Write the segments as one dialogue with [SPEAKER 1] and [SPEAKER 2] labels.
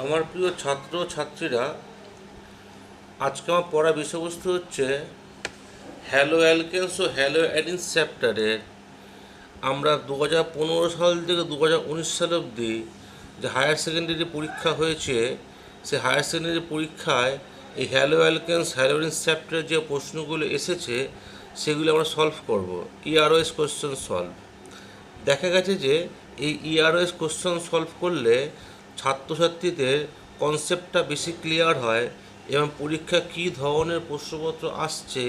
[SPEAKER 1] আমার প্রিয় ছাত্র ছাত্রীরা, আজকে আমার পড়া বিষয়বস্তু হচ্ছে হ্যালো অ্যালকেনস ও হ্যালো অ্যাডিনস চ্যাপ্টারের আমরা 2015 সাল থেকে 2019 সাল অবধি যে হায়ার সেকেন্ডারি পরীক্ষা হয়েছে, সেই হায়ার সেকেন্ডারি পরীক্ষায় এই হ্যালো অ্যালকেনস হ্যালো অ্যাডিনস চ্যাপ্টারের যে প্রশ্নগুলো এসেছে সেগুলো আমরা সলভ করব। ইআরওএস কোশ্চেন সলভ। দেখা গেছে যে এই ইআরওএস কোশ্চেন সলভ করলে ছাত্রছাত্রীদের কনসেপ্টটা বেশি ক্লিয়ার হয় এবং পরীক্ষা কী ধরনের প্রশ্নপত্র আসছে,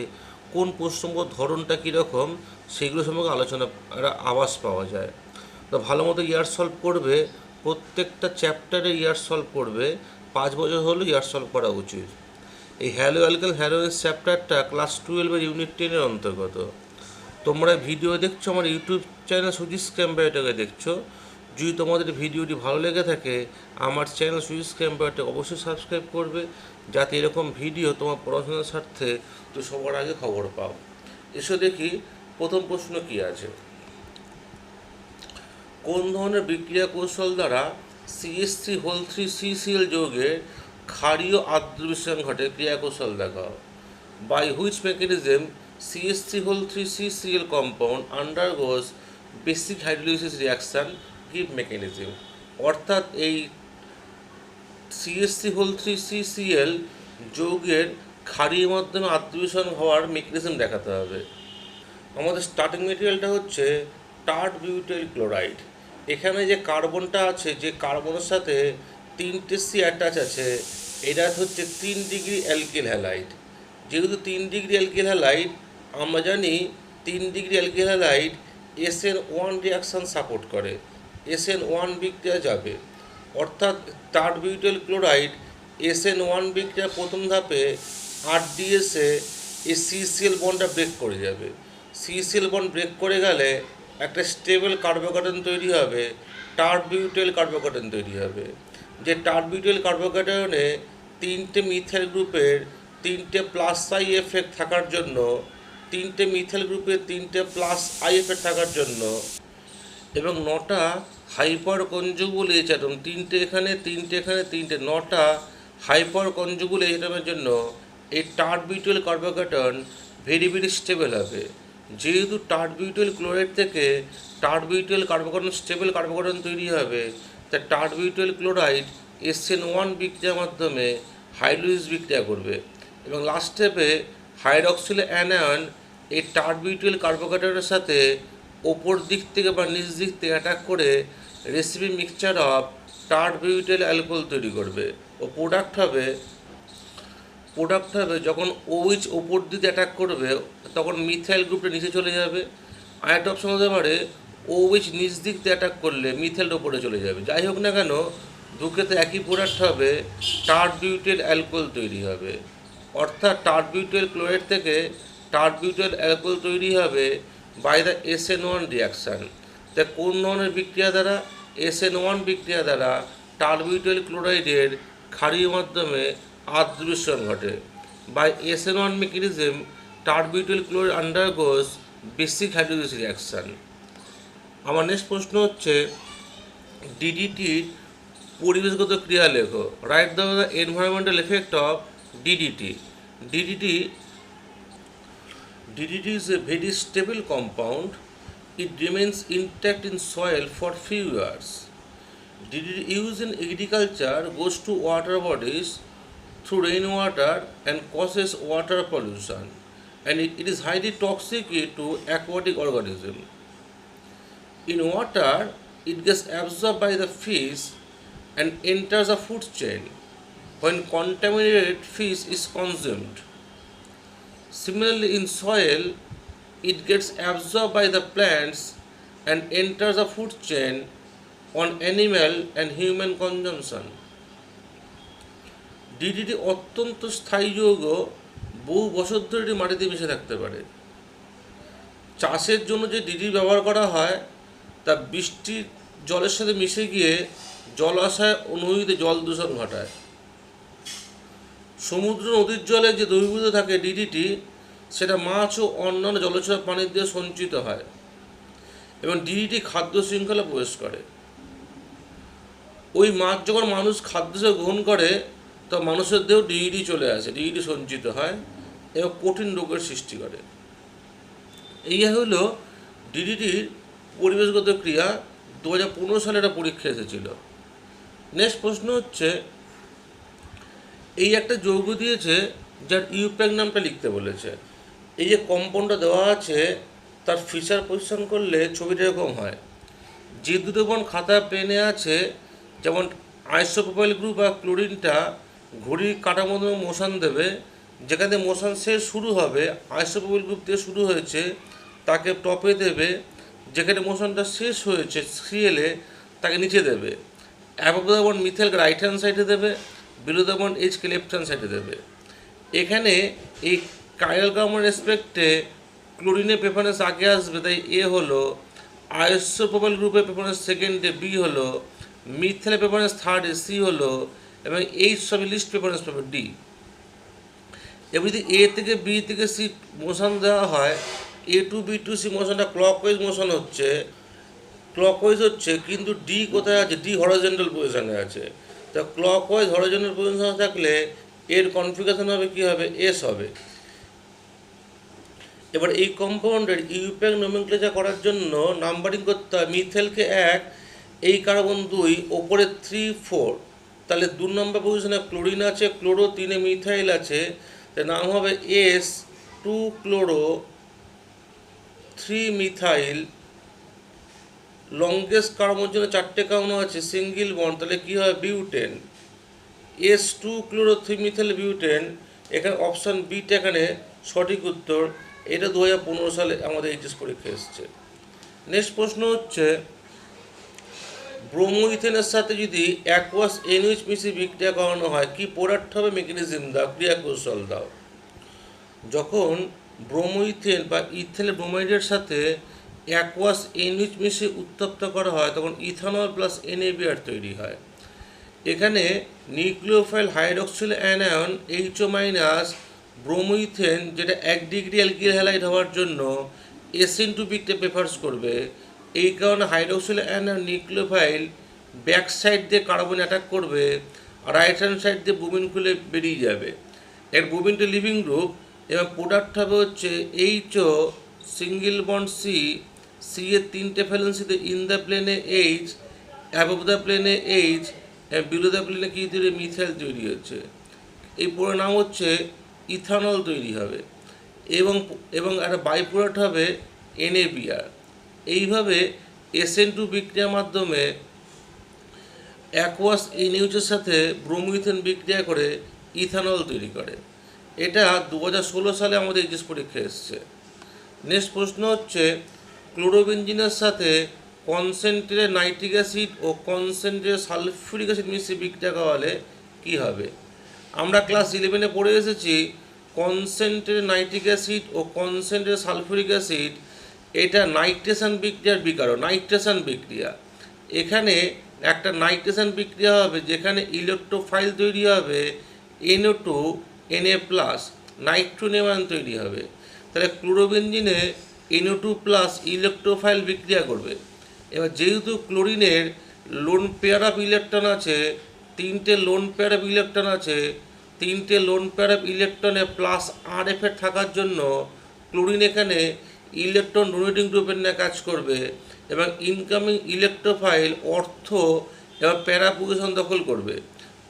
[SPEAKER 1] কোন প্রশ্নপত্র ধরনটা কীরকম, সেগুলো সম্পর্কে আলোচনা একটা আভাস পাওয়া যায়। তো ভালো মতো ইয়ার সলভ করবে, প্রত্যেকটা চ্যাপ্টারে ইয়ার সলভ করবে, 5 বছর হলেও ইয়ার সলভ করা উচিত। এই হ্যালো অ্যালকেন হ্যালোয়েন্স চ্যাপ্টারটা ক্লাস 12-এর ইউনিট 10-এর অন্তর্গত। তোমরা ভিডিও দেখছো আমার ইউটিউব চ্যানেল সুজিস ক্যাম্পায়োটাকে দেখছো। যদি তোমাদের ভিডিওটি ভালো লেগে থাকে, আমার চ্যানেল সুজিস ক্যাম্পায়োটাকে অবশ্যই সাবস্ক্রাইব করবে, যাতে এরকম ভিডিও তোমার পড়াশোনার স্বার্থে তো সবার আগে খবর পাও। এসো দেখি প্রথম প্রশ্ন কি আছে। কোন ধরনের বিক্রিয়া কৌশল দ্বারা CH3 যৌগের ক্ষারীয় আদ্র বিশ্লেষণ ঘটে? ক্রিয়া কৌশল দেখাও। By which mechanism CH3 compound undergoes basic hydrolysis reaction, give mechanism। অর্থাৎ এই CH3 যৌগের ক্ষারীয় মাধ্যমে আদ্র হওয়ার মেকানিজম দেখাতে হবে। আমাদের স্টার্টিং মেটেরিয়ালটা হচ্ছে টার্ট বিউটাইল ক্লোরাইড। এখানে যে কার্বনটা আছে, যে কার্বনের সাথে 3টে C অ্যাটাচ আছে, এটা হচ্ছে 3 ডিগ্রি অ্যালকিল হ্যালাইড। যেহেতু 3 ডিগ্রি অ্যালকিল হ্যালাইড, আমরা জানি 3 degree alkyl halide SN1 reaction support করে, SN1 বিক্রিয়া যাবে। অর্থাৎ টার্ট বিউটাইল ক্লোরাইড SN1 বিক্রিয়া প্রথম ধাপে RDS-এ এই CCl বন্ডটা ব্রেক করে যাবে। CCl বন্ড ব্রেক করে গেলে একটা স্টেবল কার্বোক্যাটায়ন তৈরি হবে, টার্ট বিউটাইল কার্বোক্যাটায়ন তৈরি হবে। যে টার্ট বিউটাইল কার্বোক্যাটায়নে 3টে মিথাইল গ্রুপের 3টে প্লাস আই এফেক্ট থাকার জন্য, 3টে মিথাইল গ্রুপের 3টে প্লাস আই এফেক্ট থাকার জন্য এবং 9টা হাইপার কনজুগেবল এইচ অ্যাটম, 3টে এখানে 3টে এখানে 3টে, 9টা হাইপার কনজুগেবল এইচ অ্যাটমের জন্য এই tart butyl carbocation very very stable হবে। যেহেতু টার্ট বিউটাইল ক্লোরাইড থেকে tart butyl carbocation stable carbocation তৈরি হবে, তাই টার্ট বিউটাইল ক্লোরাইড SN1 বিক্রিয়ার মাধ্যমে হাইড্রোলিসিস বিক্রিয়া করবে এবং লাস্ট স্টেপে হাইড্রক্সিল অ্যানায়ন এই টার্ট বিউটাইল কার্বোক্যাটায়নের সাথে ওপর দিক থেকে বা নিচ দিক থেকে অ্যাটাক করে recipe mixture of tart butyl alcohol তৈরি করবে ও প্রোডাক্ট হবে যখন OH ওপর দিকে অ্যাটাক করবে তখন মিথাইল গ্রুপটা নিচে চলে যাবে। আরেকটা অপশন হতে পারে OH নিচ দিক দিয়ে অ্যাটাক করলে মিথাইলটা ওপরে চলে যাবে। যাই হোক না কেন, দুঃখেতে একই প্রোডাক্ট হবে, টার্ট বিউটাইল অ্যালকোহল তৈরি হবে। অর্থাৎ টার্ট বিউটাইল ক্লোরাইড থেকে টার্ট বিউটাইল অ্যালকোহল তৈরি হবে বাই দ্য SN1 রিয়াকশান। তা কোন ধরনের বিক্রিয়া দ্বারা? SN1 বিক্রিয়া দ্বারা টার্ট বিউটাইল ক্লোরাইডের ক্ষারীয় মাধ্যমে আদ্র বিশ্লেষণ ঘটে। By SN1 mechanism tert butyl chloride undergoes basic hydrolysis reaction. আমার নেক্সট প্রশ্ন হচ্ছে ডিডিটির পরিবেশগত ক্রিয়া লেখো। Write the environmental effect of DDT. DDT is a very stable compound. It remains intact in soil for few years. DDT used in agriculture goes to water bodies through rainwater and causes water pollution, and it is highly toxic to aquatic organisms. In water, it gets absorbed by the fish and enters the food chain when contaminated fish is consumed. Similarly, in soil, it gets absorbed by the plants and enters the food chain on animal and human consumption. DDT অত্যন্ত স্থায়ী যৌগ, বহু বছর ধরে এটি মাটিতে মিশে থাকতে পারে। চাষের জন্য যে DDT ব্যবহার করা হয় তা বৃষ্টির জলের সাথে মিশে গিয়ে জলাশয় ও নদীতে জল দূষণ ঘটায়। সমুদ্র নদীর জলে যে দ্রবীভূত থাকে DDT, সেটা মাছ ও অন্যান্য জলচর প্রাণীর দিয়ে সঞ্চিত হয় এবং DDT খাদ্য শৃঙ্খলা প্রবেশ করে। ওই মাছ যখন মানুষ খাদ্য হিসেবে গ্রহণ করে তখন মানুষের দেহেও ডিইডি চলে আসে, ডিইডি সঞ্চিত হয় এবং কঠিন রোগের সৃষ্টি করে। এই হলো ডিডিটির পরিবেশগত ক্রিয়া। 2015 সালে একটা পরীক্ষা এসেছিল। নেক্সট প্রশ্ন হচ্ছে, এই একটা যৌগ দিয়েছে যার ইউপ্যাক নামটা লিখতে বলেছে। এই যে কম্পাউন্ডটা দেওয়া আছে তার ফিচার পজিশন করলে ছবিটা এরকম হয়। যে দুটো বন্ড খাতায় প্লেনে আছে, যেমন আইসোপ্রোপাইল গ্রুপ বা ক্লোরিনটা ঘড়ির কাঁটার মতো মোশন দেবে, যেখানে মোশন শেষ শুরু হবে আইসোপ্রোপাইল গ্রুপ দিয়ে শুরু হয়েছে তাকে টপে দেবে, যেখানে মোশনটা শেষ হয়েছে সিএলে তাকে নিচে দেবে। অ্যাবভ দ্য বন্ড মিথেলকে রাইট হ্যান্ড সাইডে দেবে, বিলো দ্য বন্ড এইচকে লেফট হ্যান্ড সাইডে দেবে। এখানে এই কাইরাল কার্বন রেসপেক্টে ক্লোরিনের প্রেফারেন্স আগে আসবে, তাই এ হলো, আইসোপ্রোপাইল গ্রুপের প্রেফারেন্স সেকেন্ডে বি হলো, মিথেলের প্রেফারেন্স থার্ডে সি হলো, এবং এইচ সবই লিস্ট প্রেফারেন্স পাবে ডি। এবার যদি এ থেকে বি থেকে সি মোশন দেওয়া হয়, A to B to C মোশনটা ক্লকওয়াইজ মোশন হচ্ছে, কিন্তু ডি কোথায় আছে? ডি হরিজন্টাল পজিশনে আছে। তা ক্লকওয়াইজ হরিজন্টাল পজিশনে থাকলে এর কনফিগারেশন হবে কী হবে? এস হবে। এবার এই কম্পাউন্ডের ইউপ্যাক নোমেনক্লেচার করার জন্য নাম্বারিং করতে হয়। মিথেলকে 1, এই কার্বন 2, ওপরে 3, 4, তাহলে 2 নম্বর পজিশনে ক্লোরিন আছে, ক্লোরো 3-এ মিথাইল আছে, তার নাম হবে এস 2 ক্লোরো 3 মিথাইল। লংগেস্ট কার্বনের জন্য 4টে কার্বন আছে, সিঙ্গেল বন্ড, তাহলে কী হয়? Butane. S 2 chloro 3 methyl butane. এখানে অপশান বিটা এখানে সঠিক উত্তর। এটা 2015 সালে আমাদের এইচএস পরীক্ষা এসছে। নেক্সট প্রশ্ন হচ্ছে, ব্রোমো ইথেনের সাথে যদি অ্যাকোয়াস এনএইচ মিশিয়ে বিক্রিয়া করানো হয় কি প্রোডাক্ট হবে? মেকানিজম দাও, ক্রিয়া কৌশল দাও। যখন ব্রোমো ইথেন বা ইথেনের ব্রোমাইডের সাথে অ্যাকোয়াস এনএইচ মিশিয়ে উত্তপ্ত করা হয় তখন ইথানল প্লাস এনএবিআর তৈরি হয়। এখানে nucleophile hydroxyl anion HO minus bromoethane, যেটা 1 ডিগ্রি অ্যালকিল হ্যালাইড হওয়ার জন্য এস/টু বিক্রিয়া প্রেফার্স করবে। এই কারণে hydroxyl anion nucleophile back side দিয়ে কার্বন অ্যাটাক করবে, আর রাইট হ্যান্ড সাইড দিয়ে বুবিন খুলে বেরিয়ে যাবে। এর বুবিনটা লিভিং গ্রুপ এবং প্রোডাক্ট হবে হচ্ছে HO single bond C, C এর 3টে ভ্যালেন্সিতে ইন দ্য প্লেনে এইচ, অ্যাবভ দ্য প্লেনে এইচ, বিলো দ্য প্লেনে কী তৈরি? মিথাইল তৈরি হচ্ছে। এই পুরো নাম হচ্ছে ইথানল তৈরি হবে এবং একটা বাই প্রোডাক্ট হবে এনএবিআর। এইভাবে এস/টু বিক্রিয়ার মাধ্যমে অ্যাকোয়াস এনএইচের সাথে ব্রোমোইথেন বিক্রিয়া করে ইথানল তৈরি করে। এটা 2016 সালে আমাদের এইচএস পরীক্ষা এসছে। নেক্সট প্রশ্ন হচ্ছে, ক্লোরোবেনজিনের সাথে কনসেন্ট্রেটেড নাইট্রিক অ্যাসিড ও কনসেন্ট্রেটেড সালফিউরিক অ্যাসিড মিশিয়ে বিক্রিয়া করালে কী হবে? আমরা ক্লাস 11-এ পড়ে এসেছি কনসেন্ট্রেটেড নাইট্রিক অ্যাসিড ও কনসেন্ট্রেটেড সালফিউরিক অ্যাসিড, এটা নাইট্রেশন বিক্রিয়ার বিকারক, নাইট্রেশন বিক্রিয়া। এখানে একটা নাইট্রেশন বিক্রিয়া হবে যেখানে ইলেকট্রোফাইল তৈরি হবে NO2 Na+, নাইট্রোনেমান তৈরি হবে। তাহলে ক্লোরোবেনজিনে NO2+ ইলেকট্রোফাইল বিক্রিয়া করবে। এবার যেহেতু ক্লোরিনের লোন পেয়ার অফ ইলেকট্রন আছে, 3টে লোন পেয়ার অফ ইলেকট্রন আছে, 3টে লোন পেয়ার অফ ইলেকট্রনে প্লাস আর এফেক্ট থাকার জন্য ক্লোরিন এখানে ইলেকট্রন ডোনেটিং গ্রুপের নিয়ে কাজ করবে এবং ইনকামিং ইলেকট্রোফাইল অর্থ এবং প্যারা পজিশন দখল করবে।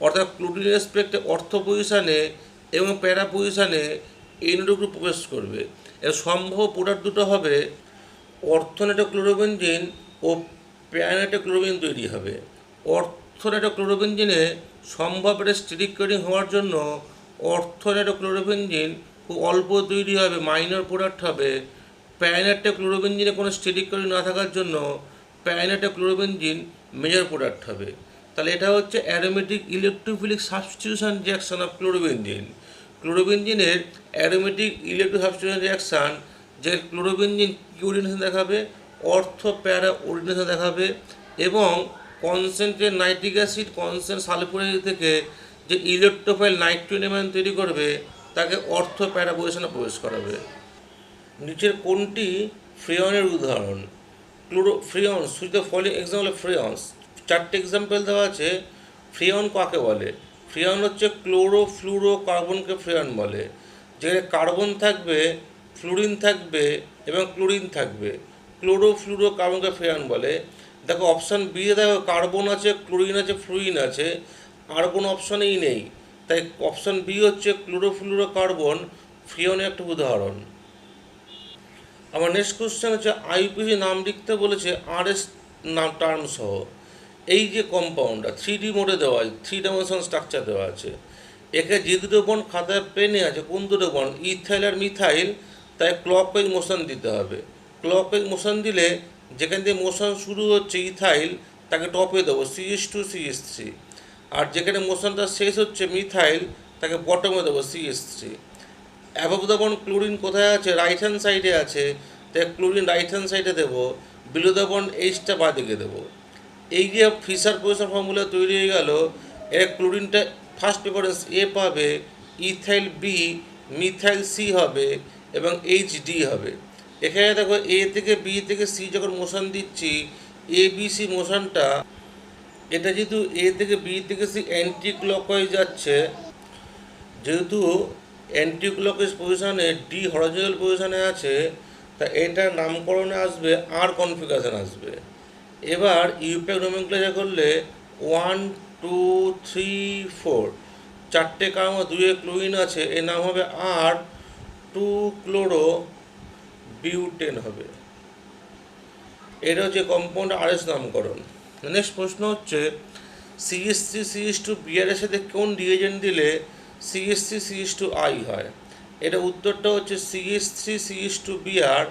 [SPEAKER 1] অর্থাৎ ক্লোরিনের রেসপেক্টে অর্থ পজিশানে এবং প্যারা পজিশানে NO2 গ্রুপ প্রবেশ করবে। এর সম্ভব প্রোডাক্ট দুটো হবে অর্থোনেটোক্লোরোবেনজিন ও প্যারানেটোক্লোরোবেনজিন তৈরি হবে। অর্থোনেটোক্লোরোবেনজিনে সম্ভব এটা স্টেরিক কোডিং হওয়ার জন্য অর্থোনেটোক্লোরোবেনজিন খুব অল্প তৈরি হবে, মাইনর প্রোডাক্ট হবে। প্যারানেটোক্লোরোবেনজিনে কোনো স্টেরিক কোডিং না থাকার জন্য প্যারানেটোক্লোরোবেনজিন মেজর প্রোডাক্ট হবে। তাহলে এটা হচ্ছে aromatic electrophilic substitution reaction of chlorobenzene. ক্লোরোবেনজিনের অ্যারোমেটিক ইলেকট্রো সাবস্টিটিউশন রিয়াকশান, যে ক্লোরোবেনজিন কি ওরিয়েন্টেশন দেখাবে? অর্থ প্যারা ওরিয়েন্টেশন দেখাবে এবং concentrate nitric acid concent sulphuric থেকে যে ইলেকট্রোফাইল নাইট্রোনেমান তৈরি করবে তাকে অর্থ প্যারা পজিশনে প্রবেশ করাবে। নিচের কোনটি ফ্রেয়নের উদাহরণ? Freon, which the following example of freons. চারটে এক্সাম্পল দেওয়া আছে। ফ্রিয়ন কাকে বলে? ফ্রিয়ন হচ্ছে ক্লোরোফ্লুরো কার্বনকে ফ্রিয়ন বলে। যেখানে কার্বন থাকবে, ফ্লুরিন থাকবে এবং ক্লোরিন থাকবে, ক্লোরোফ্লুরো কার্বনকে ফ্রিয়ন বলে। দেখো অপশান বি এ দেখো কার্বন আছে, ক্লোরিন আছে, ফ্লুরিন আছে, আর কোনো অপশানেই নেই। তাই অপশান বি হচ্ছে ক্লোরোফ্লুরো কার্বন ফ্রিয়নের একটা উদাহরণ। আমার নেক্সট কোশ্চেন হচ্ছে আইউপিএসি নাম লিখতে বলেছে আরএস নাম টার্ম সহ। এই যে কম্পাউন্ডটা 3D মোডে দেওয়া আছে, 3 ডাইমেনশন স্ট্রাকচার দেওয়া আছে, একে যে দুটো বন্ড খাতায় পেনে আছে, কোন দুটো বন্ড? ইথাইল আর মিথাইল। তাই ক্লকওয়াইজ মোশন দিতে হবে। ক্লকওয়াইজ মোশন দিলে যেখান থেকে মোশন শুরু হচ্ছে ইথাইল তাকে টপে দেবো CH2CH3, আর যেখানে মোশনটা শেষ হচ্ছে মিথাইল তাকে বটমে দেবো CH3। Above the bond chlorine কোথায় আছে? রাইট হ্যান্ড সাইডে আছে, তাই ক্লোরিন রাইট হ্যান্ড সাইডে দেবো, বিলো দ্য বন্ড এইচটা বাঁদিকে দেবো। এই যে ফিশার পজিশন ফর্মুলা তৈরি হয়ে গেল, এর ক্লোরিনটা ফার্স্ট প্রেফারেন্স এ পাবে, ইথাইল বি, মিথাইল সি হবে এবং এইচডি হবে। এখানে দেখো এ থেকে বি থেকে সি যখন মোশন দিচ্ছি, এ বি সি মোশনটা, এটা যেহেতু এ থেকে বি থেকে সি অ্যান্টি ক্লকওয়াইজ যাচ্ছে, যেহেতু অ্যান্টি ক্লকওয়াইজ পজিশনে ডি হরিজন্টাল পজিশনে আছে, তা এটার নামকরণে আসবে আর কনফিগারেশন আসবে। এবার ইউপ্যাক নোমেনক্লেচার করলে 1 2 3 4 চারটে কার্বন 2 ক্লোরিন আছে, এর নাম হবে আর 2 ক্লোরো বিউটেন হবে। এটা হচ্ছে কম্পাউন্ড আরএস নামকরণ। নেক্সট প্রশ্ন হচ্ছে CH3CH2 বিআরের সাথে কোন রিয়েজেন্ট দিলে CH3CH2I হয়? এটা উত্তরটা হচ্ছে CH3CH2 বিআর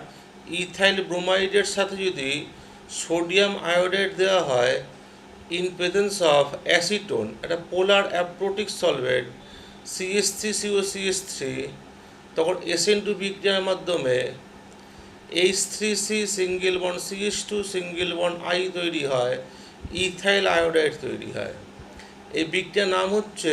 [SPEAKER 1] ইথাইল ব্রোমাইডের সাথে যদি সোডিয়াম আয়োডাইড দেওয়া হয় ইন প্রেজেন্স অফ অ্যাসিটোন, একটা পোলার অ্যাপ্রোটিক সলভেন্ট CH3COCH3, তখন SN2 বিক্রিয়ার মাধ্যমে H3C single bond CH2 single bond I তৈরি হয়, ইথাইল আয়োডাইড তৈরি হয়। এই বিক্রিয়ার নাম হচ্ছে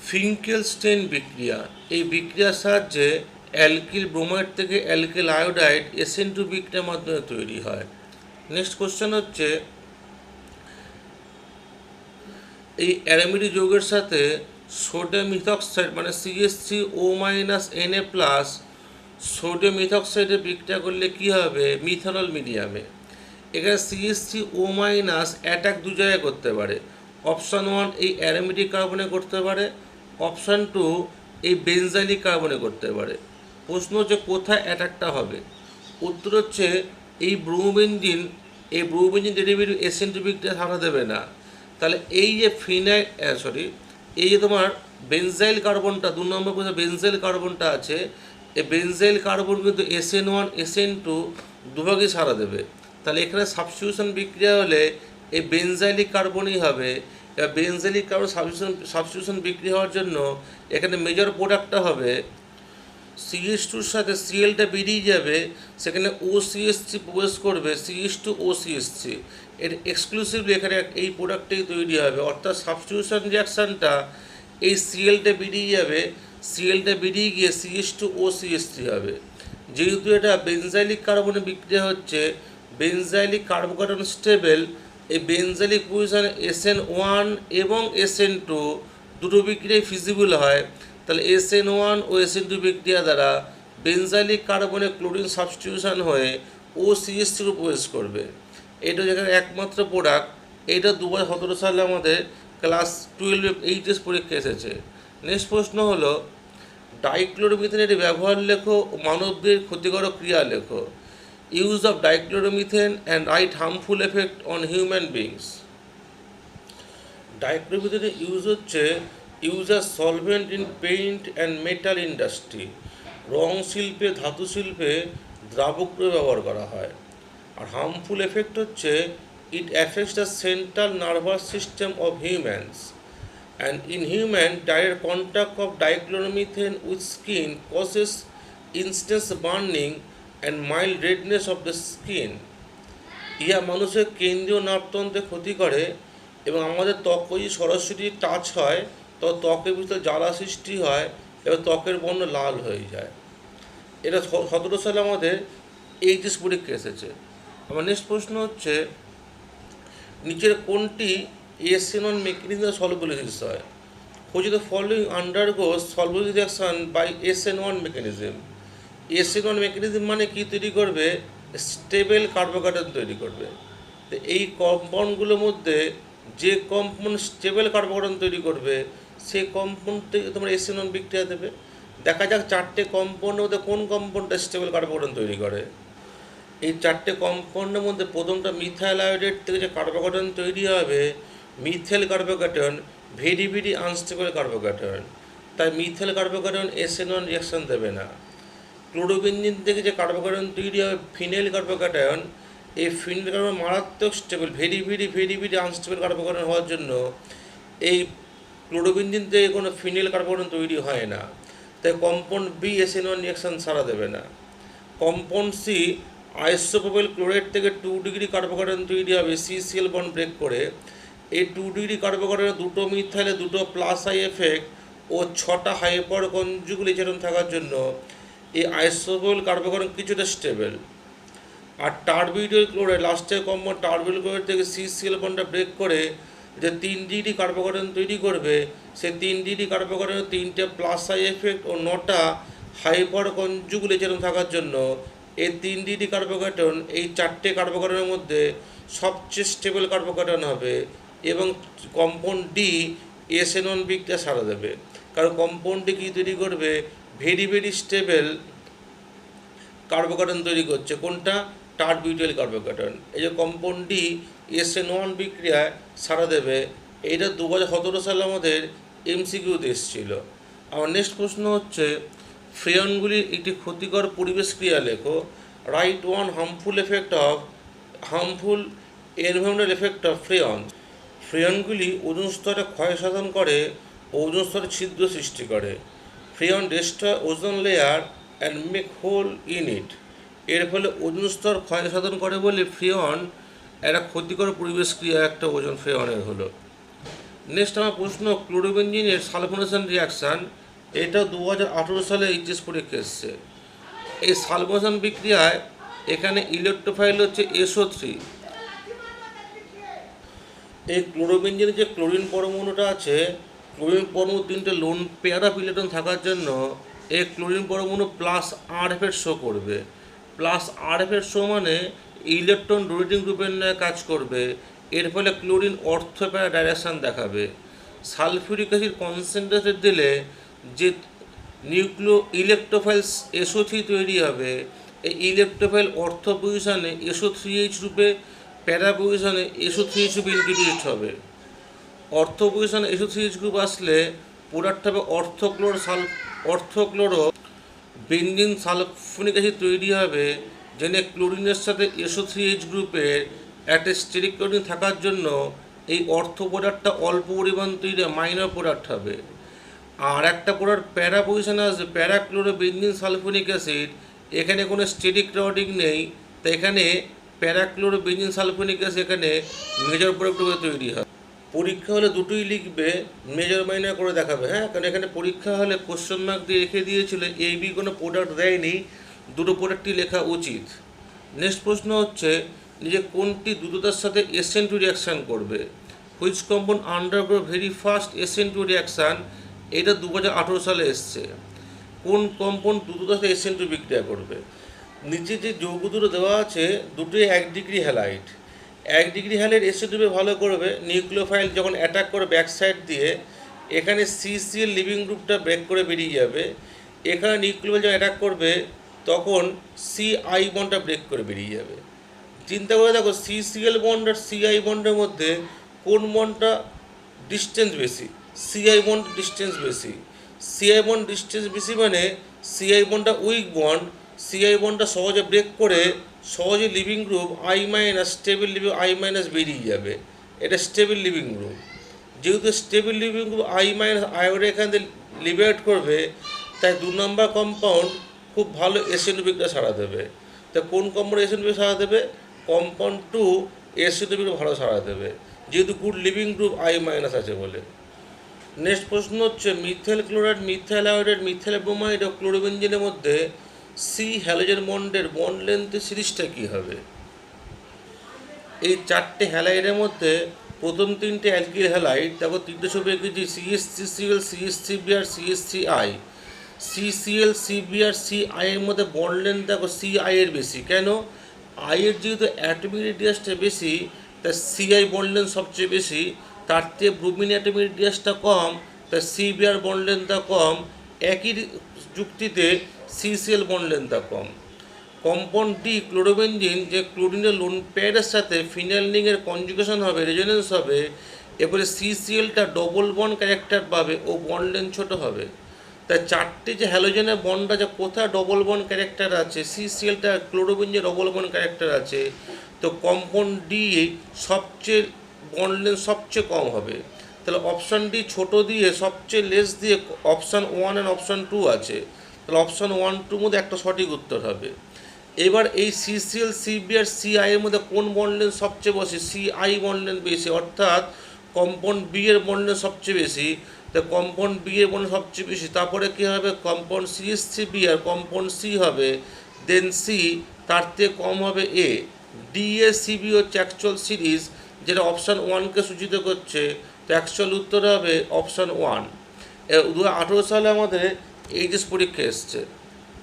[SPEAKER 1] ফিঙ্কেলস্টেইন বিক্রিয়া। এই বিক্রিয়ার সাহায্যে অ্যালকিল ব্রোমাইড থেকে অ্যালকিল আয়োডাইড SN2 বিক্রিয়ার মাধ্যমে তৈরি হয়। নেক্সট কোশ্চেন হচ্ছে এই অ্যারোমেটিক যৌগের সাথে সোডিয়াম মিথক্সাইড মানে CH3O-Na+ সোডিয়াম মিথক্সাইডের বিক্রিয়া করলে কী হবে? মিথানল মিডিয়ামে। এখানে CH3O- অ্যাটাক দু জায়গায় করতে পারে। অপশান 1 এই অ্যারোমেটিক কার্বনে করতে পারে, অপশান 2 এই বেনজাইলিক কার্বনে করতে পারে। প্রশ্ন হচ্ছে কোথায় অ্যাটাকটা হবে? উত্তর হচ্ছে এই ব্রোমোবেনজিন ডেরিভেটিভ SN2 বিক্রিয়া সামনে দেবে না। তাহলে এই যে এই যে তোমার বেনজাইল কার্বনটা 2 নম্বর পর্যন্ত বেনজাইল কার্বনটা আছে, এই বেনজাইল কার্বন কিন্তু SN1 SN2 দুভাগেই সারা দেবে। তাহলে এখানে সাবস্টিটিউশন বিক্রিয়া হলে এই বেনজাইলিক কার্বনই হবে। এবার বেনজাইলিক কার্বন সাবস্টিটিউশন বিক্রিয়া হওয়ার জন্য এখানে মেজর প্রোডাক্টটা হবে CH2-র সাথে Clটা বেরিয়ে যাবে, সেখানে OCH3 প্রবেশ করবে, CH2OCH3। এর এক্সক্লুসিভলি এখানে এই প্রোডাক্টটাই তৈরি হবে, অর্থাৎ সাবস্টিটিউশন রিয়াকশানটা এই Clটা বেরিয়ে যাবে, Clটা বেরিয়ে গিয়ে CH2OCH3 হবে। যেহেতু এটা বেনজাইলিক কার্বনে বিক্রিয়া হচ্ছে, বেনজাইলিক কার্বোকার্বন স্টেবল, এই বেনজাইলিক পজিশনে SN1 এবং SN2 দুটো বিক্রিয়ায় ফিজিবল হয়। তাহলে SN1 ও SN2 বিক্রিয়া দ্বারা বেনজাইলিক কার্বনে ক্লোরিন সাবস্টিটিউশন হয়ে OCH3 প্রবেশ করবে। এটা যেখানে একমাত্র প্রোডাক্ট, এটা 2017 সালে আমাদের ক্লাস 12 এইচএস পরীক্ষা এসেছে। নেক্সট প্রশ্ন হলো ডাইক্লোরোমিথেনের ব্যবহার লেখো, মানবদের ক্ষতিকর ক্রিয়া লেখো। Use of dichloromethane and write harmful effect on human beings. ডাইক্লোরোমিথেনের ইউজ হচ্ছে use as solvent in paint and metal industry. রং শিল্পে, ধাতু শিল্পে দ্রাবক রূপে ব্যবহার করা হয়। আর হার্মফুল এফেক্ট হচ্ছে it affects the central nervous system of humans and in human direct contact of dichloromethane with skin causes instance burning and mild redness of the skin. ইহা মানুষের কেন্দ্রীয় নার্ভতন্ত্রে ক্ষতি করে এবং আমাদের ত্বক যদি সরাসরি টাচ হয় তখন ত্বকের ভিতরে জ্বালা সৃষ্টি হয় এবং ত্বকের বর্ণ লাল হয়ে যায়। এটা 17 সালে আমাদের এইচএস পরীক্ষা এসেছে। আমার নেক্সট প্রশ্ন হচ্ছে নিচের কোনটি SN1 মেকানিজম সলভোলিসিস হয়? Which of the following undergoes solvolysis reaction by SN1 mechanism? SN1 mechanism মানে কি তৈরি করবে? স্টেবল কার্বোক্যাটায়ন তৈরি করবে। তো এই কম্পাউন্ডগুলোর মধ্যে যে কম্পাউন্ড স্টেবল কার্বোক্যাটায়ন তৈরি করবে সেই কম্পাউন্ডটি তোমার SN1 বিক্রিয়া দেবে। দেখা যাক চারটে কম্পাউন্ডের মধ্যে কোন কম্পাউন্ডটা স্টেবল কার্বোক্যাটায়ন তৈরি করে। এই চারটে কম্পাউন্ডের মধ্যে প্রথমটা মিথাইল আয়োডাইড থেকে যে কার্বোক্যাটায়ন তৈরি হবে, methyl carbocation very very unstable carbocation, তাই মিথাইল কার্বোক্যাটায়ন SN1 রিঅ্যাকশন দেবে না। ক্লোরোবেনজিন থেকে যে কার্বোক্যাটায়ন তৈরি হবে ফিনাইল কার্বোক্যাটায়ন, এই ফিনাইল কার্বোক্যাটায়ন মারাত্মক stable very very unstable carbocation হওয়ার জন্য এই ক্লোরোবেনজিন থেকে কোনো ফিনাইল কার্বোক্যাটায়ন তৈরি হয় না, তাই কম্পাউন্ড বি SN1 রিঅ্যাকশন সারা দেবে না। কম্পাউন্ড সি আইসোপ্রোপাইল ক্লোরাইড থেকে 2 ডিগ্রি কার্বোক্যাটায়ন তৈরি হবে CCl বন্ড ব্রেক করে। এই 2 ডিগ্রি কার্বোক্যাটায়নে দুটো মিথাইলে দুটো প্লাস আই এফেক্ট ও 6টা হাইপার কনজুগেট ইলেকট্রন থাকার জন্য এই আইসোপ্রোপাইল কার্বোক্যাটায়ন কিছুটা স্টেবল। আর টারবিউটাইল ক্লোরাইড লাস্টের কম্পাউন্ড টারবিউটাইল ক্লোরাইড থেকে CCl বন্ডটা ব্রেক করে যে 3 ডিগ্রি কার্বোক্যাটায়ন তৈরি করবে, সেই 3 ডিগ্রি কার্বোক্যাটায়নে 3টে প্লাস আই এফেক্ট ও 9টা হাইপার কনজুগেট ইলেকট্রন থাকার জন্য এই 3 ডিগ্রি কার্বোক্যাটায়ন এই 4টে কার্বোক্যাটায়নের মধ্যে সবচেয়ে স্টেবল কার্বোক্যাটায়ন হবে এবং কম্পাউন্ড ডি SN1 বিক্রিয়া সারা দেবে। কারণ কম্পাউন্ড ডি কী তৈরি করবে? ভেরি স্টেবল কার্বোক্যাটায়ন তৈরি করছে। কোনটা? টারবিউটাইল কার্বোক্যাটায়ন। এই যে কম্পাউন্ড ডি SN1 বিক্রিয়ায় সারা দেবে, এইটা 2017 সালে আমাদের MCQতে এসেছিল। আমার নেক্সট প্রশ্ন হচ্ছে ফ্রেয়নগুলির একটি ক্ষতিকর পরিবেশ ক্রিয়া লেখো। Write one harmful environmental effect of freon. ফ্রেয়নগুলি ওজোন স্তরে ক্ষয় সাধন করে, ওজোন স্তরে ছিদ্র সৃষ্টি করে। Freon destroy ozone layer and make hole in it. এর ফলে ওজোন স্তর ক্ষয় সাধন করে বলে ফ্রেয়ন একটা ক্ষতিকর পরিবেশ ক্রিয়া একটা ওজোন ফ্রেয়নের হলো। নেক্সট আমার প্রশ্ন ক্লোরোবেনজিনের সালফোনেশন রিঅ্যাকশান, এটা 2018 সালে HS পরীক্ষা এসছে। এই সালফোনেশন বিক্রিয়ায় এখানে ইলেকট্রোফাইল হচ্ছে SO3। এই ক্লোরোবেনজিনের যে ক্লোরিন পরমাণুটা আছে, ক্লোরিন পরমাণু 3টে লোন পেয়ার অফ ইলেকট্রন থাকার জন্য এই ক্লোরিন পরমাণু প্লাস RF শো করবে। প্লাস RF শো মানে ইলেকট্রন ডোনেটিং গ্রুপের ন্যায় কাজ করবে। এর ফলে ক্লোরিন অর্থ প্যারা ডাইরেকশান দেখাবে। সালফিউরিক অ্যাসিড কনসেন্ট্রেটেড দিলে যে ইলেকট্রোফাইল SO3 তৈরি হবে, এই ইলেকট্রোফাইল অর্থ পজিশনে SO3H রূপে, প্যারা পজিশনে SO3H রূপে ইন্ট্রোডিউসড হবে। অর্থ পজিশনে SO3H গ্রুপ আসলে প্রোডাক্ট হবে অর্থোক্লোরো বেনজিন সালফোনিক অ্যাসিড তৈরি হবে, যেখানে ক্লোরিনের সাথে SO3H গ্রুপের একটা স্টেরিক ক্লোরিন থাকার জন্য এই অর্থ প্রোডাক্টটা অল্প পরিমাণ তৈরি মাইনর প্রোডাক্ট হবে। আর একটা প্রোডাক্ট প্যারা পজিশনে আসবে প্যারাক্লোরো বেনজিন সালফোনিক অ্যাসিড, এখানে কোনো স্টেরিক ক্লোরিন নেই, তাই এখানে প্যারাক্লোরো বেনজিন সালফোনিক অ্যাসিড এখানে মেজর প্রোডাক্ট তৈরি হয়। পরীক্ষা হলে দুটোই লিখবে, মেজর মাইনর করে দেখাবে। হ্যাঁ, কারণ এখানে পরীক্ষা হলে কোশ্চেন মার্ক দিয়ে রেখে দিয়েছিল, AB কোনো প্রোডাক্ট দেয়নি, দুটো প্রোডাক্টই লেখা উচিত। নেক্সট প্রশ্ন হচ্ছে যে কোনটি দ্রুততার সাথে SN2 রিঅ্যাকশান করবে? Which compound undergo very fast SN2 রিঅ্যাকশান, এটা 2018 সালে এসছে। কোন কম্পাউন্ড দ্রুততার সাথে SN2 বিক্রিয়া করবে? নিচে যে যৌগ দুটো দেওয়া আছে দুটোই 1 degree halide. 1 degree halide SN2 ভালো করবে নিউক্লিওফাইল যখন অ্যাটাক করে ব্যাক সাইড দিয়ে, এখানে CCl লিভিং গ্রুপটা ব্রেক করে বেরিয়ে যাবে। এখানে নিউক্লিওফাইল যখন অ্যাটাক করবে তখন CI বন্ডটা ব্রেক করে বেরিয়ে যাবে। চিন্তা করে দেখো CCl বন্ড আর CI বন্ডের মধ্যে কোন বন্ডটা ডিস্টেন্স বেশি? CI বন্ড ডিস্টেন্স বেশি। CI বন্ড ডিস্টেন্স বেশি মানে CI বন্ডটা উইক বন্ড, CI বন্ডটা সহজে ব্রেক করে সহজে leaving group I minus stable leaving I minus বেরিয়ে যাবে। এটা স্টেবল লিভিং গ্রুপ। যেহেতু stable leaving group I minus আয়োডে এখান থেকে লিবারেট করবে, তাই 2 নম্বর কম্পাউন্ড খুব ভালো SN2 বিক্রিয়া সারা দেবে। তা কোন কম্পাউন্ড SN2 সারা দেবে? কম্পাউন্ড 2 SN2 বিক্রিয়া ভালো সারা দেবে, যেহেতু good leaving group I minus আছে বলে। নেক্সট প্রশ্ন হচ্ছে methyl chloride, methyl iodide, methyl bromide ও ক্লোরোবেনজিনের মধ্যে C হ্যালোজেন বন্ডের বন্ড লেন্থের সিরিজটা কী হবে? এই 4টে হ্যালাইডের মধ্যে প্রথম 3টে অ্যালকিল হ্যালাইড, তারপর 3টে ছবি এঁকেছি CH3Cl, CH3Br, CH3I। CCl, CBr, CI এর মধ্যে বন্ড লেন্থ দেখো CI এর বেশি। কেন? I এর যেহেতু অ্যাটমিক রেডিয়াসটা বেশি, তাই CI বন্ড লেন্থ সবচেয়ে বেশি। তার থেকে ব্রোমিন অ্যাটমিক রেডিয়াসটা কম, তাই CBr বন্ড লেন্থটা কম। একই যুক্তিতে CCl বন্ড লেন্থটা কম। কম্পাউন্ড ডি ক্লোরোবেনজিন, যে ক্লোরিনের লোন পেয়ারের সাথে ফিনাইল রিংয়ের কনজুগেশন হবে, রেজোনেন্স হবে, এরপরে CClটা ডবল বন্ড ক্যারেক্টার পাবে ও বন্ড লেন্থ ছোটো হবে। তাই 4টে যে হ্যালোজেনের বন্ড আছে, কোথায় ডবল বন্ড ক্যারেক্টার আছে, CClটা ক্লোরোবেনজিন ডবল বন্ড ক্যারেক্টার আছে, তো কম্পাউন্ড ডি সবচেয়ে বন্ড লেন্থ সবচেয়ে কম হবে। তাহলে অপশান ডি ছোটো দিয়ে সবচেয়ে লেস দিয়ে অপশান 1 অ্যান্ড অপশান 2 আছে। তাহলে অপশান 1, 2 মধ্যে একটা সঠিক উত্তর হবে। এবার এই CCl, CBr, CI এর মধ্যে কোন বন্ড লেন্থ সবচেয়ে বেশি? CI বন্ড লেন্থ বেশি, অর্থাৎ কম্পাউন্ড বি এর বন্ড লেন্থ সবচেয়ে বেশি। তো কম্পাউন্ড বি এর বন্ড সবচেয়ে বেশি, তারপরে কী হবে? কম্পাউন্ড CH3Br, কম্পাউন্ড সি হবে, দেন সি, তার থেকে কম হবে এ। DACB হচ্ছে অ্যাকচুয়াল সিরিজ, যেটা অপশান 1কে সূচিত করছে। তো অ্যাকচুয়াল উত্তর হবে অপশান 1। 2018 সালে আমাদের এইচএস পরীক্ষা এসছে।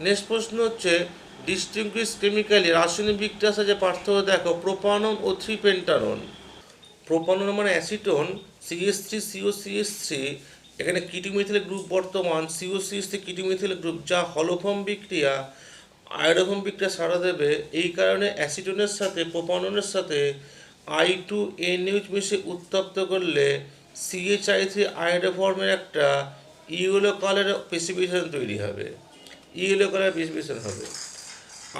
[SPEAKER 1] নেক্সট প্রশ্ন হচ্ছে ডিস্টিংগুইশ কেমিক্যালি রাসায়নিক বিক্রিয়ার সাথে পার্থক্য দেখো প্রোপানন ও 3-পেন্টানন। প্রোপানন মানে অ্যাসিটোন, CH3COCH3, এখানে কিটোমিথিল গ্রুপ বর্তমান, COCH3 কিটোমিথিল গ্রুপ, যা হলোফর্ম বিক্রিয়া আয়োডোফর্ম বিক্রিয়া সাড়া দেবে। এই কারণে অ্যাসিটোনের সাথে প্রোপাননের সাথে I2NH মিশে উত্তপ্ত করলে CHI3 আয়োডোফর্মের একটা ইয়েলো কালারের প্রেসিপিটেশন তৈরি হবে, ইয়েলো কালার প্রেসিপিটেশন হবে।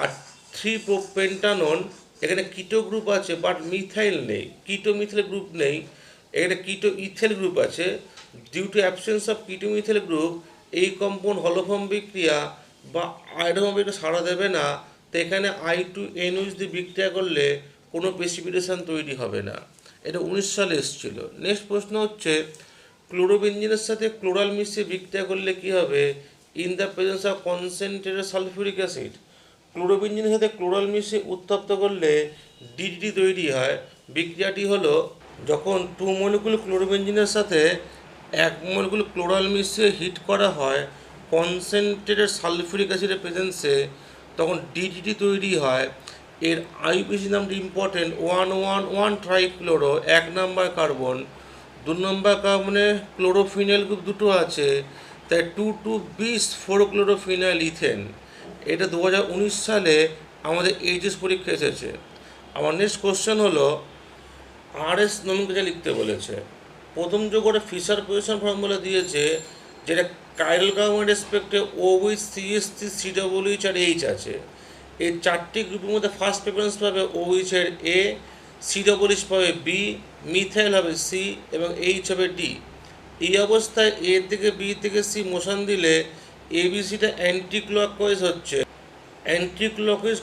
[SPEAKER 1] আর 3-পেন্টানন, এখানে কিটো গ্রুপ আছে বাট মিথাইল নেই, কিটো মিথাইল গ্রুপ নেই, এখানে কিটো ইথেল গ্রুপ আছে। ডিউ টু অ্যাবসেন্স অফ কিটো মিথাইল গ্রুপ, এই কম্পাউন্ড হলোফর্ম বিক্রিয়া বা আয়োডোফর্ম বিক্রিয়া সাড়া দেবে না। তো এখানে I2NH দিয়ে বিক্রিয়া করলে কোনো প্রেসিপিটেশন তৈরি হবে না। এটা 19 সালে এসেছিল। নেক্সট প্রশ্ন হচ্ছে ক্লোরোবেনজিনের সাথে ক্লোরাল মিশিয়ে বিক্রিয়া করলে কী হবে? In the presence of concentrated sulphuric acid, ক্লোরোবেনজিনের সাথে ক্লোরাল মিশিয়ে উত্তপ্ত করলে DDT তৈরি হয়। বিক্রিয়াটি হলো যখন 2 মলিকুল ক্লোরোবেনজিনের সাথে 1 মলিকুল ক্লোরাল মিশিয়ে হিট করা হয় কনসেন্ট্রেটেড সালফিউরিক অ্যাসিডের প্রেজেন্সে, তখন DDT তৈরি হয়। এর আইউপিএসি নামটি ইম্পর্টেন্ট, 111 ট্রাইক্লোরো, 1 নাম্বার কার্বন, 2 নম্বর কার্বনে ক্লোরোফিনাইল গ্রুপ দুটো আছে, তাই 2,2-20 4-ক্লোরোফিনাইল ইথেন। এটা 2019 সালে আমাদের এইচএস পরীক্ষা এসেছে। আমার নেক্সট কোশ্চেন হলো RS নমিনক্লেচার লিখতে বলেছে। প্রথম যোগটা ফিশার পজিশন ফর্মুলা দিয়েছে, যেটা কাইরাল কার্বনের রেসপেক্টে OH, CH3, COOH আর H আছে। এই 4টি গ্রুপের মধ্যে ফার্স্ট প্রেফারেন্স পাবে OH এর A, COOH পাবে B, মিথাইল হবে C এবং H হবে D। এই অবস্থায় A থেকে B থেকে C মোশন দিলে ABCটা অ্যান্টি ক্লকওয়াইজ হচ্ছে। অ্যান্টি ক্লকওয়াইজ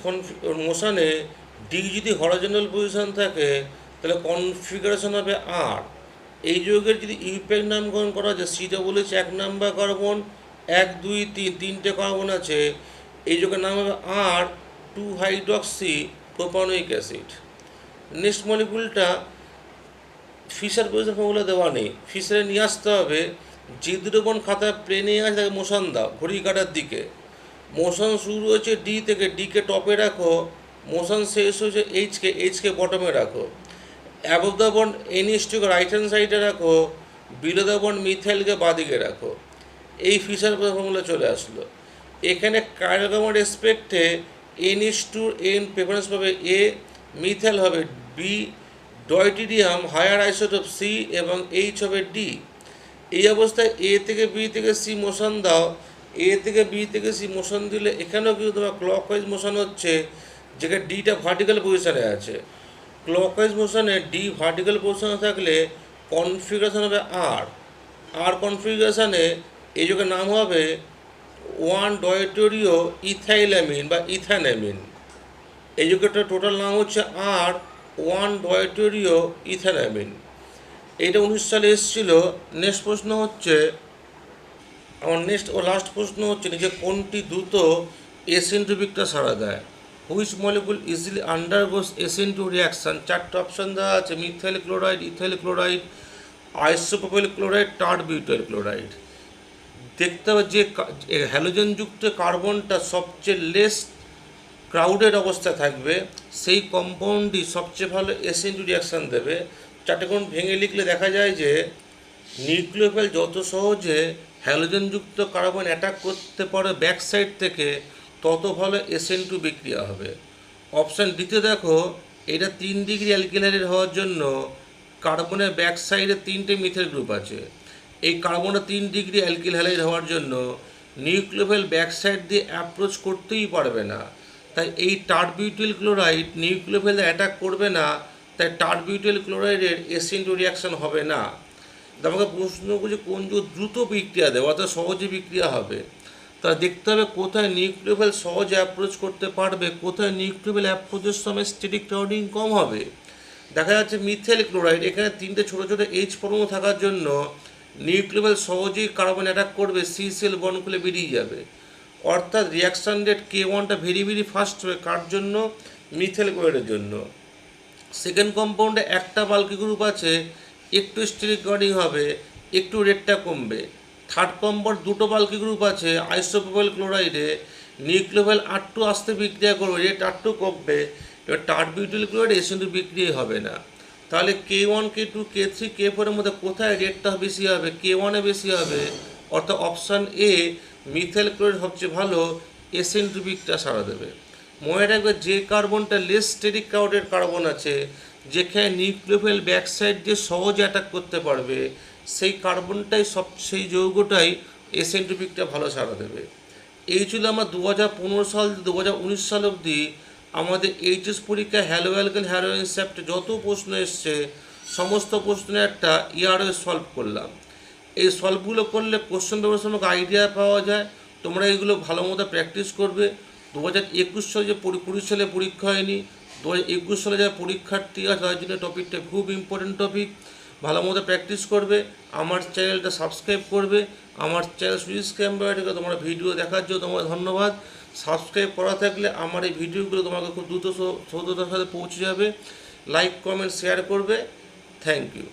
[SPEAKER 1] মোশনে ডি যদি হরাইজন্টাল পজিশন থাকে তাহলে কনফিগারেশন হবে আর। এই যৌগের যদি ইউপ্যাক নামকরণ করা যায়, COOH 1 নাম্বার কার্বন, 1, 2, 3 তিনটে কার্বন আছে, এই যৌগের নাম হবে R 2 hydroxy propanoic acid. Next মলিকুলটা ফিশার পজিশন ফর্মুলা দেওয়া নেই, ফিশারে নিয়ে আসতে হবে। যে দুটো বন খাতায় প্লেনে আছে তাকে মোশন দাও ঘড়ি কাটার দিকে। মোশন শুরু হয়েছে ডি থেকে, ডিকে টপে রাখো, মোশন শেষ হয়েছে এইচকে বটমে রাখো। অ্যাবভ দ্য বন্ড NH2কে রাইট হ্যান্ড সাইডে রাখো, বিলো দ্য বন্ড মিথাইলকে বাদিকে রাখো। এই ফিশার ফর্মুলা চলে আসলো। এখানে কাইরাল কার্বনের রেসপেক্টে NH2 N প্রেফারেন্স পাবে A, মিথাইল হবে B, ডয়টিরিয়াম হায়ার আইসোটোপ C এবং H হবে D। এই অবস্থায় A থেকে B থেকে C মোশন দাও, A থেকে B থেকে C মোশন দিলে এখানেও কিন্তু তোমার ক্লকওয়াইজ মোশন হচ্ছে, যেখানে ডিটা ভার্টিক্যাল পজিশনে আছে। ক্লকওয়াইজ মোশনে ডি ভার্টিক্যাল পজিশনে থাকলে কনফিগারেশন হবে আর কনফিগারেশনে এই যুগের নাম হবে 1 ডয়টোরিও ইথাইলামিন বা ইথানামিন। এই যুগেরটা টোটাল নাম হচ্ছে আর 1 ডয়টোরিও ইথানামিন। এইটা 19 সালে এসেছিল। নেক্সট প্রশ্ন হচ্ছে, আমার নেক্সট ও লাস্ট প্রশ্ন হচ্ছে, যে কোনটি দ্রুত এসিন্ট্রোপিকটা সাড়া দেয়? Which molecule easily আন্ডারগোস SN2 reaction. চারটে অপশান দেওয়া আছে, methyl chloride, ethyl chloride, isopropyl chloride, tart butyl chloride. দেখতে হবে যে হ্যালোজেনযুক্ত কার্বনটা সবচেয়ে লেস ক্রাউডেড অবস্থায় থাকবে সেই কম্পাউন্ডই সবচেয়ে ভালো SN2 রিয়াকশান দেবে। চারটে কোণ ভেঙে লিখলে দেখা যায় যে নিউক্লিওফিল যত সহজে হ্যালোজেনযুক্ত কার্বন অ্যাটাক করতে পারে ব্যাক সাইড থেকে তত ভালো SN2 বিক্রিয়া হবে। অপশান ডিতে দেখো, এটা 3 ডিগ্রি অ্যালকিলাইড হওয়ার জন্য কার্বনের ব্যাক সাইডে 3টে মিথাইল গ্রুপ আছে। এই কার্বনটা 3 ডিগ্রি অ্যালকিল হ্যালাইড হওয়ার জন্য নিউক্লিওফিল ব্যাক সাইড দিয়ে অ্যাপ্রোচ করতেই পারবে না। তাই এই টার্ট বিউটাইল ক্লোরাইড নিউক্লিওফিল অ্যাটাক করবে না, তাই টার্ট বিউটাইল ক্লোরাইডের SN2 রিয়াকশান হবে না। আমাকে প্রশ্ন করছে কোন যুগ দ্রুত বিক্রিয়া দেবে, অর্থাৎ সহজে বিক্রিয়া হবে। তাহলে দেখতে হবে কোথায় নিউক্লিওফিল সহজে অ্যাপ্রোচ করতে পারবে, কোথায় নিউক্লিওফিল অ্যাপ্রোচের সময় স্ট্যাটিক ক্রাউডিং কম হবে। দেখা যাচ্ছে মিথাইল ক্লোরাইড, এখানে 3টে ছোটো ছোটো H পরমাণু থাকার জন্য নিউক্লিওফিল সহজেই কার্বন অ্যাটাক করবে, CCl বন্ড খুলে বেরিয়ে যাবে। অর্থাৎ রিয়াকশান রেট K1টা ভেরি ফাস্ট হবে। কার জন্য? মিথাইল ক্লোরাইডের জন্য। সেকেন্ড কম্পাউন্ডে একটা বাল্কি গ্রুপ আছে, একটু স্টেরিক ক্রাউডিং হবে, একটু রেটটা কমবে। থার্ড কম্পাউন্ড দুটো বাল্কি গ্রুপ আছে, আইসোপ্রোপাইল ক্লোরাইডে নিউক্লিওফিল আরটু আসতে বিক্রিয়া করবে, রেট আরটু কমবে। এবার টার্ট বিউটাইল ক্লোরাইড SN2 বিক্রিয়াই হবে না। তাহলে K1, K2, K3, K4 এর মধ্যে কোথায় রেটটা বেশি হবে? K1 এ বেশি হবে। অর্থাৎ অপশান এ মিথাইল ক্লোরাইড সবচেয়ে ভালো SN2 বিক্রিয়া সারা দেবে। মনে রাখবে যে কার্বনটা লেস স্টেরিক ক্রাউডেড কার্বন আছে, যেখানে নিউক্লিওফিল ব্যাক সাইড দিয়ে সহজ অ্যাটাক করতে পারবে, সেই কার্বনটাই সেই যৌগটাই SN2 বিক্রিয়া ভালো সারা দেবে। এই ছিল আমার 2015 সাল 2019 সাল অবধি আমাদের এইচএস পরীক্ষায় হ্যালো অ্যালকেন হ্যালোজেন চ্যাপ্টারে যত প্রশ্ন এসছে সমস্ত প্রশ্নের একটা ERS সলভ করলাম। এই সলভগুলো করলে কোশ্চেন পেপারের সম্পর্কে আইডিয়া পাওয়া যায়। তোমরা এগুলো ভালো মতো প্র্যাকটিস করবে। 2021 সালে যে 20 সালে পরীক্ষা হয়নি, 2021 সালে যারা পরীক্ষার্থী আছে তার জন্য টপিকটা খুব ইম্পর্টেন্ট টপিক। ভালো মতো প্র্যাকটিস করবে। আমার চ্যানেলটা সাবস্ক্রাইব করবে। আমার চ্যানেল সুইচ ক্যাম্পারে তোমরা ভিডিও দেখার জন্য তোমার ধন্যবাদ। সাবস্ক্রাইব করা থাকলে আমার এই ভিডিওগুলো তোমাকে খুব দ্রুত সৌদ্রতার সাথে পৌঁছে যাবে। লাইক, কমেন্ট, শেয়ার করবে। Thank you.